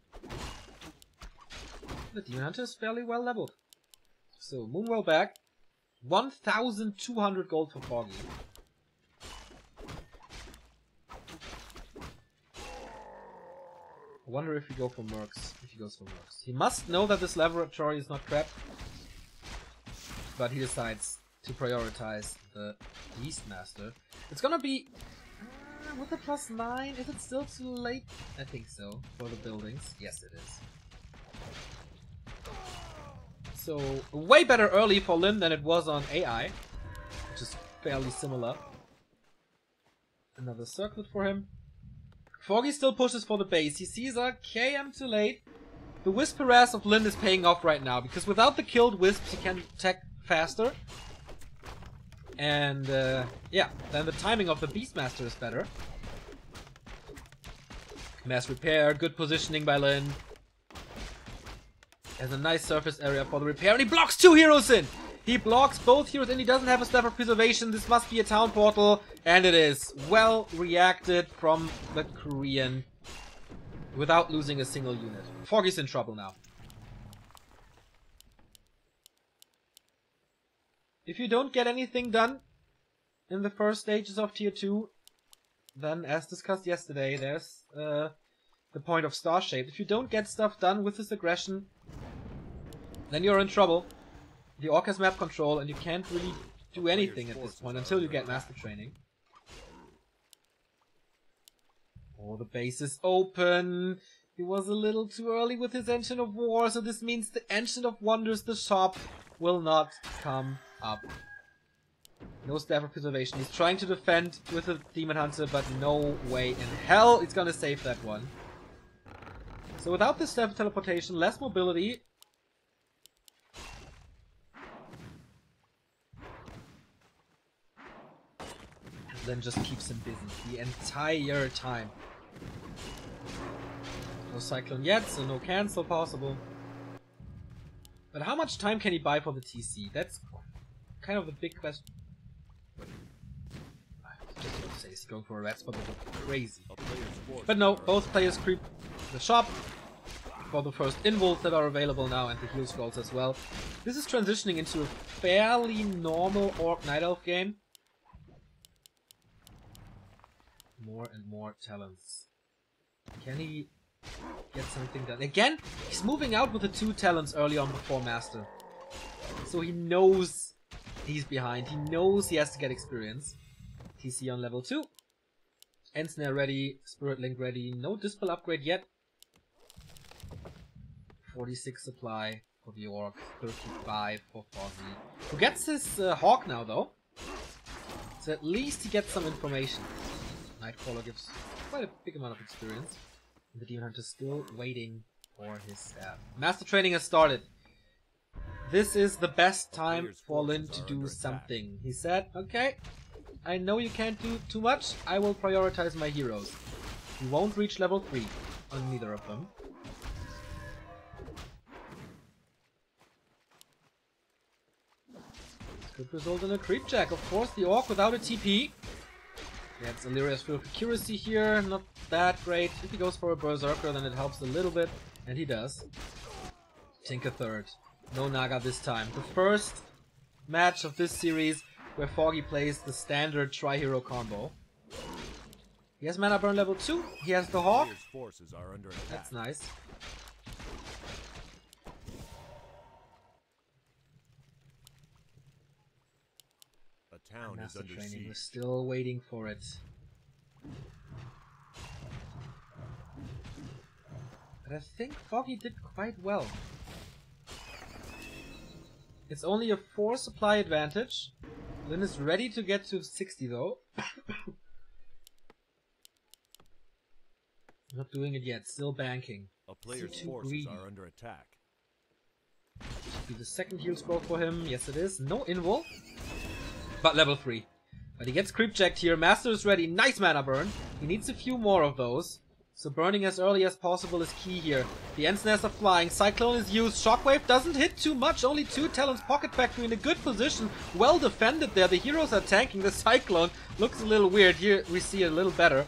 The Demon Hunter is fairly well leveled. So Moonwell back. 1,200 gold for Foggy. I wonder if he goes for Mercs. If he goes for Mercs. He must know that this laboratory is not crap. But he decides to prioritize the Beastmaster. It's gonna be... with a +9, is it still too late? I think so. For the buildings. Yes, it is. So, way better early for Lin than it was on AI. Which is fairly similar. Another circlet for him. Foggy still pushes for the base. He sees, okay, I'm too late. The Wisp harass of Lin is paying off right now, because without the killed Wisps, he can attack faster. And, yeah, then the timing of the Beastmaster is better. Mass repair, good positioning by Lin. Has a nice surface area for the repair, and he blocks 2 heroes in! He blocks both heroes and he doesn't have a Staff of Preservation. This must be a town portal. And it is. Well reacted from the Korean. Without losing a single unit. Foggy's in trouble now. If you don't get anything done in the first stages of Tier 2, then as discussed yesterday, there's the point of Star Shaped. If you don't get stuff done with this aggression, then you're in trouble. The Orc has map control, and you can't really do anything at this point until you get Master Training. Oh, the base is open. He was a little too early with his Engine of War, so this means the Engine of Wonders, the shop, will not come up. No Staff of Preservation. He's trying to defend with a Demon Hunter, but no way in hell he's gonna save that one. So without this Staff of Teleportation, less mobility. Lin just keeps him busy the entire time. No Cyclone yet, so no cancel possible. But how much time can he buy for the TC? That's kind of the big question. I just want to say he's going for a red spot, but that's crazy. But no, both players creep the shop for the first involts that are available now, and the heal scrolls as well. This is transitioning into a fairly normal Orc Night Elf game. More and more talents. Can he get something done? Again, he's moving out with the 2 talents early on before Master. So he knows he's behind. He knows he has to get experience. TC on level 2. Ensnare ready. Spirit Link ready. No Dispel upgrade yet. 46 supply for the Orc. 35 for Foggy. Who gets his Hawk now though. So at least he gets some information. Nightcrawler gives quite a big amount of experience. And the Demon Hunter is still waiting for his staff. Master training has started. This is the best time for Lin to do something. He said, okay, I know you can't do too much. I will prioritize my heroes. He won't reach level 3 on neither of them. This could result in a creep check. Of course, the Orc without a TP. Yeah, it's Illyria's Field of Accuracy here, not that great. If he goes for a Berserker, then it helps a little bit, and he does. Tinker third. No Naga this time. The first match of this series where Foggy plays the standard tri-hero combo. He has Mana Burn level 2, he has the Hawk. That's nice. Master training, we're still waiting for it. But I think Foggy did quite well. It's only a 4 supply advantage. Lin is ready to get to 60 though. Not doing it yet, still banking. A player's forces are under attack. Should be the second heal scroll for him. Yes it is. No invul. But level 3. But he gets creep checked here. Master is ready. Nice mana burn. He needs a few more of those. So burning as early as possible is key here. The Ensnares are flying. Cyclone is used. Shockwave doesn't hit too much. Only 2 talents. Pocket Factory in a good position. Well defended there. The heroes are tanking. The Cyclone looks a little weird. Here we see it a little better.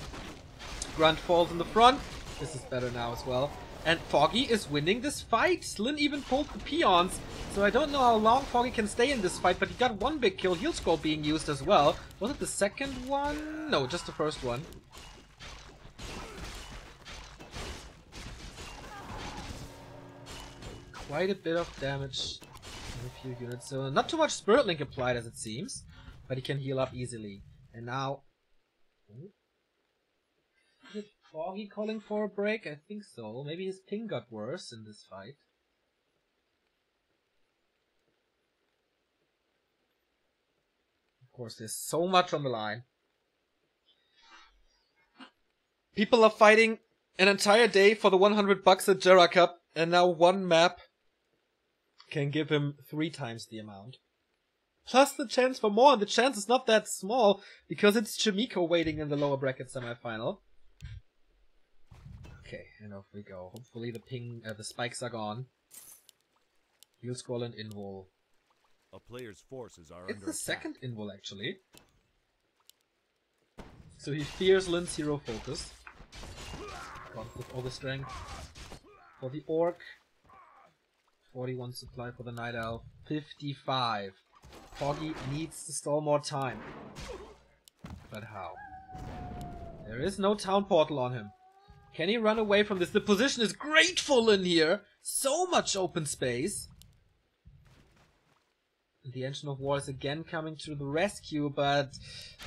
Grunt falls in the front. This is better now as well. And Foggy is winning this fight. Lin even pulled the peons. So I don't know how long Foggy can stay in this fight, but he got 1 big kill. Heal scroll being used as well. Was it the second one? No, just the first one. Quite a bit of damage in a few units. So not too much Spirit Link applied as it seems. But he can heal up easily. And now... Is it Foggy calling for a break? I think so. Maybe his ping got worse in this fight. Of course, there's so much on the line. People are fighting an entire day for the 100 bucks at Jera Cup, and now 1 map can give him 3 times the amount. Plus the chance for more, and the chance is not that small, because it's Chimiko waiting in the lower bracket semifinal. Okay, and off we go. Hopefully the spikes are gone. Heal scroll and invul. A player's forces are It's under the attack. second invul actually. So he fears Lin's hero focus. Gone with all the strength. For the Orc. 41 supply for the Night Elf. 55. Foggy needs to stall more time. But how? There is no town portal on him. Can he run away from this? The position is grateful in here. So much open space. The Engine of War is again coming to the rescue, but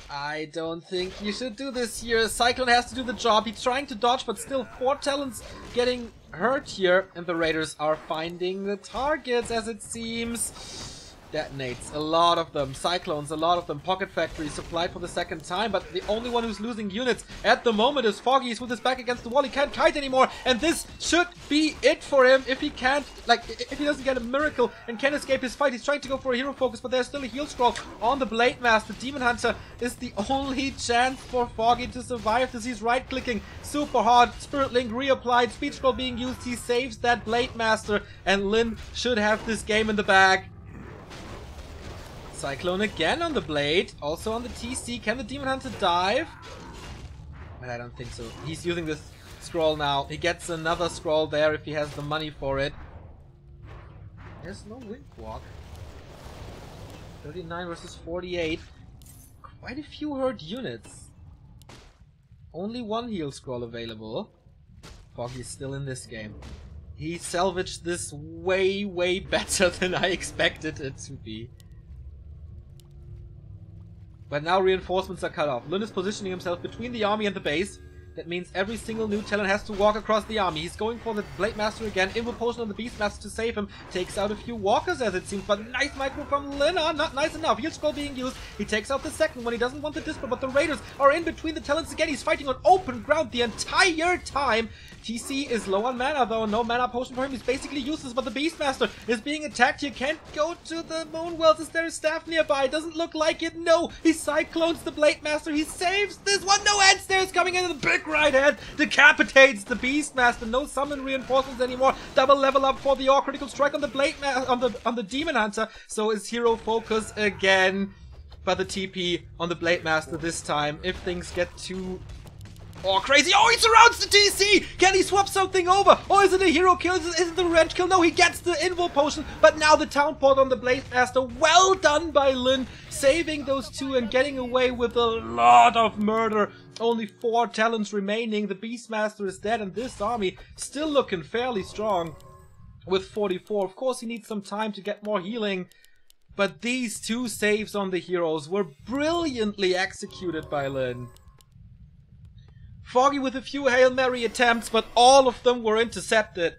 I don't think you should do this here. Cyclone has to do the job. He's trying to dodge, but still 4 talents getting hurt here. And the Raiders are finding the targets, as it seems. detonates. A lot of them. Cyclones, a lot of them. Pocket Factory supplied for the second time, but the only one who's losing units at the moment is Foggy. He's with his back against the wall. He can't kite anymore, and this should be it for him if he can't, like, if he doesn't get a miracle and can't escape his fight. He's trying to go for a hero focus, but there's still a heal scroll on the Blade Master. Demon Hunter is the only chance for Foggy to survive this. He's right-clicking super hard. Spirit Link reapplied. Speed scroll being used. He saves that Blade Master, and Lin should have this game in the bag. Cyclone again on the Blade, also on the TC. Can the Demon Hunter dive? I don't think so. He's using this scroll now. He gets another scroll there if he has the money for it. There's no Wind Walk. 39 versus 48. Quite a few hurt units. Only one heal scroll available. Foggy's still in this game. He salvaged this way, way better than I expected it to be. But now reinforcements are cut off. Lin is positioning himself between the army and the base. That means every single new talent has to walk across the army. He's going for the Blade Master again. Invo potion on the Beast Master to save him. Takes out a few walkers as it seems, but nice micro from Lin. Not nice enough. Heal scroll being used. He takes out the second one. He doesn't want the Dispel, but the Raiders are in between the talents again. He's fighting on open ground the entire time. TC is low on mana though. No mana potion for him. He's basically useless, but the Beastmaster is being attacked. You can't go to the Moon Wells. Is there a staff nearby? Doesn't look like it. No. He cyclones the Blade Master. He saves this one. No end stairs coming in. The big right hand decapitates the Beastmaster. No summon reinforcements anymore. Double level up for the Orc. Critical strike on the Blade on the Demon Hunter. So is hero focus again. But the TP on the Blade Master this time. If things get too crazy. Oh, he surrounds the TC! Can he swap something over? Or is it a hero kill? Is it the revenge kill? No, he gets the Invo potion, but now the Town Port on the Blade Master. Well done by Lin, saving those two and getting away with a lot of murder. Only 4 talents remaining. The Beastmaster is dead, and this army still looking fairly strong with 44. Of course, he needs some time to get more healing, but these 2 saves on the heroes were brilliantly executed by Lin. Foggy with a few Hail Mary attempts, but all of them were intercepted.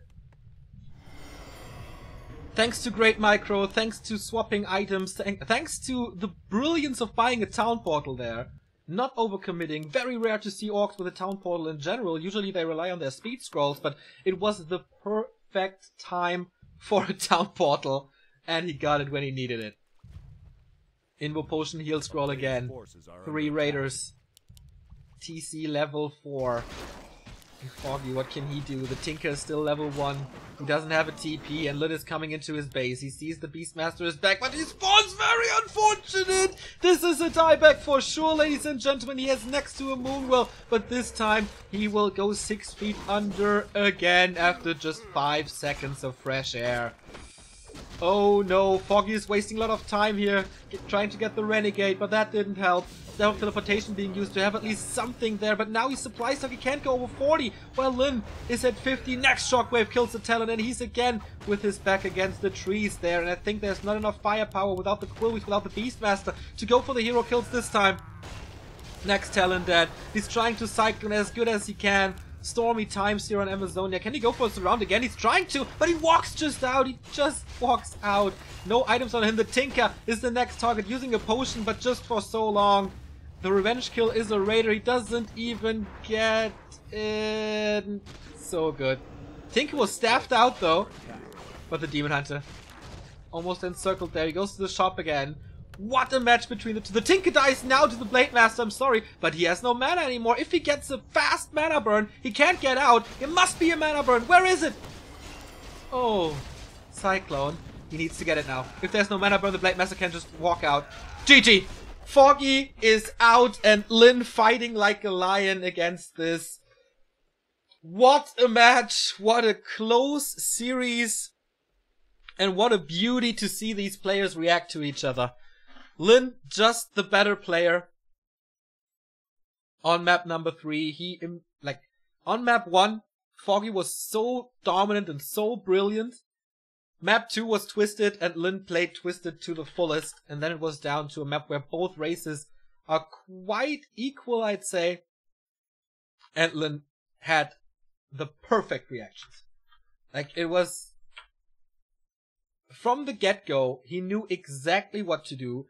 Thanks to great micro, thanks to swapping items, thanks to the brilliance of buying a town portal there. Not overcommitting. Very rare to see orcs with a town portal in general. Usually they rely on their speed scrolls, but it was the perfect time for a town portal, and he got it when he needed it. Invo potion, heal scroll again. 3 raiders. TC level 4. And Foggy, what can he do? The Tinker is still level 1. He doesn't have a TP, and Lin is coming into his base. He sees the Beastmaster is back, but he spawns. Very unfortunate! This is a dieback for sure, ladies and gentlemen. He has next to a Moonwell, but this time he will go 6 feet under again after just 5 seconds of fresh air. Oh no, Foggy is wasting a lot of time here, trying to get the Renegade, but that didn't help. Teleportation being used to have at least something there, but now he's supply stuck. He can't go over 40. Well, Lin is at 50. Next shockwave kills the talent, and he's again with his back against the trees there. And I think there's not enough firepower without the Quillweeds, without the Beastmaster to go for the hero kills this time. Next talent dead. He's trying to cyclone as good as he can. Stormy times here on Amazonia. Can he go for a surround again? He's trying to, but he walks just out. He just walks out. No items on him. The Tinker is the next target, using a potion, but just for so long. The revenge kill is a raider. He doesn't even get in. So good. Tinker was staffed out though. But the Demon Hunter almost encircled there. He goes to the shop again. What a match between the two. The Tinker dies now to the Blade Master, I'm sorry, but he has no mana anymore. If he gets a fast mana burn, he can't get out. It must be a mana burn. Where is it? Oh, Cyclone. He needs to get it now. If there's no mana burn, the Blade Master can just walk out. GG! Foggy is out, and Lin fighting like a lion against this. What a match. What a close series. And what a beauty to see these players react to each other. Lin, just the better player. On map number 3, on map 1, Foggy was so dominant and so brilliant. Map 2 was Twisted, and Lin played Twisted to the fullest, and then it was down to a map where both races are quite equal, I'd say. And Lin had the perfect reactions. Like, it was from the get-go, he knew exactly what to do.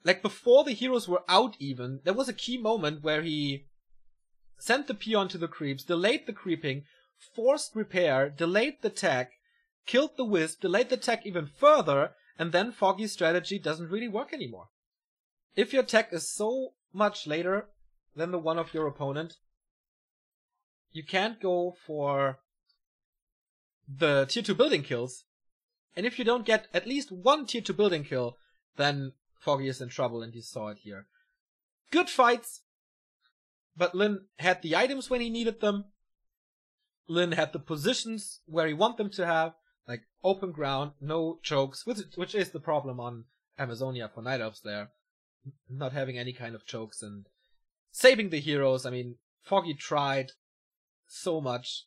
Like, before the heroes were out even, there was a key moment where he sent the peon to the creeps, delayed the creeping, forced repair, delayed the tech, killed the wisp, delayed the tech even further, and then Foggy's strategy doesn't really work anymore. If your tech is so much later than the one of your opponent, you can't go for the tier 2 building kills. And if you don't get at least one tier 2 building kill, then Foggy is in trouble, and you saw it here. Good fights, but Lin had the items when he needed them. Lin had the positions where he wanted them to have, like open ground, no chokes, which is the problem on Amazonia for Night Elves there. Not having any kind of chokes and saving the heroes. I mean, Foggy tried so much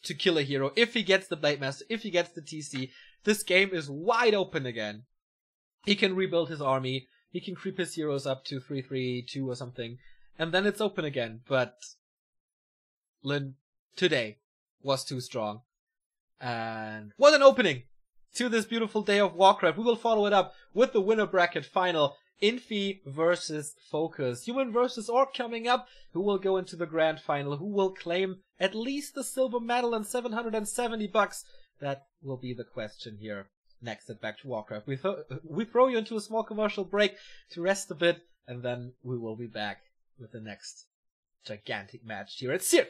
to kill a hero. If he gets the Blade Master, if he gets the TC, this game is wide open again. He can rebuild his army, he can creep his heroes up to 3-3-2 or something, and then it's open again. But Lin today was too strong. And what an opening to this beautiful day of Warcraft. We will follow it up with the winner bracket final. Infi versus Focus. Human versus Orc coming up. Who will go into the grand final? Who will claim at least the silver medal and $770? That will be the question here next at Back to Warcraft. We throw you into a small commercial break to rest a bit, and then we will be back with the next gigantic match here at Seer.